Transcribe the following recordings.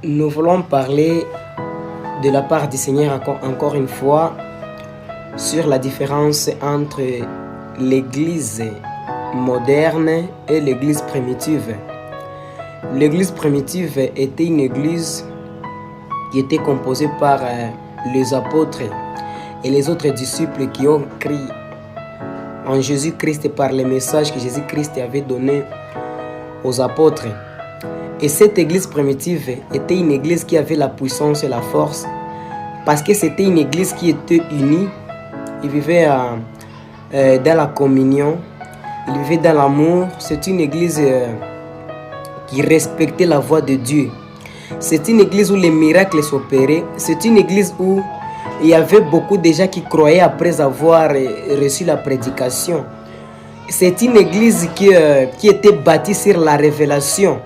Nous voulons parler de la part du Seigneur encore une fois sur la différence entre l'église moderne et l'église primitive. L'église primitive était une église qui était composée par les apôtres et les autres disciples qui ont cru en Jésus-Christ par les messages que Jésus-Christ avait donnés aux apôtres. Et cette église primitive était une église qui avait la puissance et la force parce que c'était une église qui était unie. Ils vivaient dans la communion, ils vivaient dans l'amour. C'est une église qui respectait la voix de Dieu. C'est une église où les miracles s'opéraient. C'est une église où il y avait beaucoup de gens qui croyaient après avoir reçu la prédication. C'est une église qui était bâtie sur la révélation.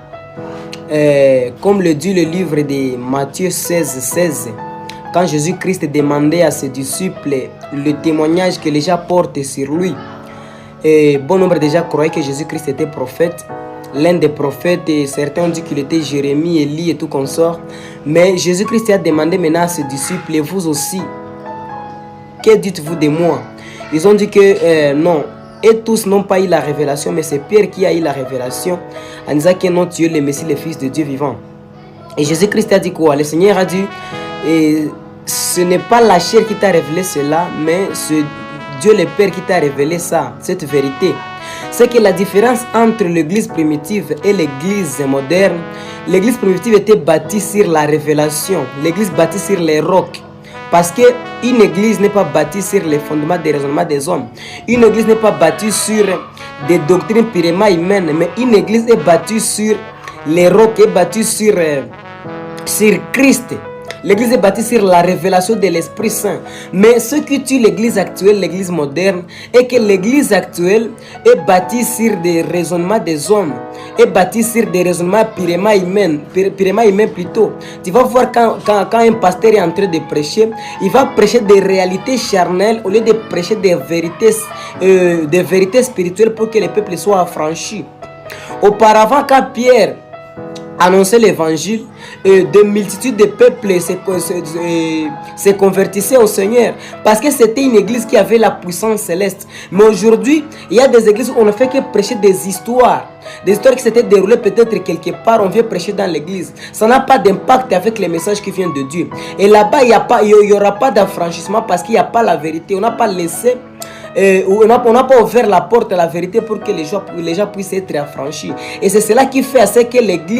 Comme le dit le livre de Matthieu 16, quand Jésus-Christ demandait à ses disciples le témoignage que les gens portent sur lui. Et bon nombre de gens croyaient que Jésus-Christ était prophète. L'un des prophètes, et certains ont dit qu'il était Jérémie, Élie et tout consort. Mais Jésus-Christ a demandé maintenant à ses disciples, et vous aussi, que dites-vous de moi? Ils ont dit que non. Et tous n'ont pas eu la révélation, mais c'est Pierre qui a eu la révélation en disant que non, tu es le Messie, le Fils de Dieu vivant. Et Jésus-Christ a dit quoi? Le Seigneur a dit, ce n'est pas la chair qui t'a révélé cela, mais c'est Dieu le Père qui t'a révélé ça, cette vérité. C'est que la différence entre l'église primitive et l'église moderne, l'église primitive était bâtie sur la révélation, l'église bâtie sur les rocs. Parce qu'une église n'est pas bâtie sur les fondements des raisonnements des hommes. Une église n'est pas bâtie sur des doctrines purement humaines, mais une église est bâtie sur les rocs, est bâtie sur Christ. L'église est bâtie sur la révélation de l'Esprit Saint. Mais ce qui tue l'église actuelle, l'église moderne, est que l'église actuelle est bâtie sur des raisonnements des hommes, est bâtie sur des raisonnements purement humains plutôt. Tu vas voir quand un pasteur est en train de prêcher, il va prêcher des réalités charnelles au lieu de prêcher des vérités spirituelles pour que les peuples soient affranchis. Auparavant, quand Pierre annonçait l'évangile, de multitudes de peuples se convertissaient au Seigneur parce que c'était une église qui avait la puissance céleste. Mais aujourd'hui, il y a des églises où on ne fait que prêcher des histoires qui s'étaient déroulées peut-être quelque part, on vient prêcher dans l'église. Ça n'a pas d'impact avec les messages qui viennent de Dieu. Et là-bas, il n'y aura pas d'affranchissement parce qu'il n'y a pas la vérité. On n'a pas laissé on n'a pas ouvert la porte à la vérité pour que les gens puissent être affranchis. Et c'est cela qui fait à ce que l'église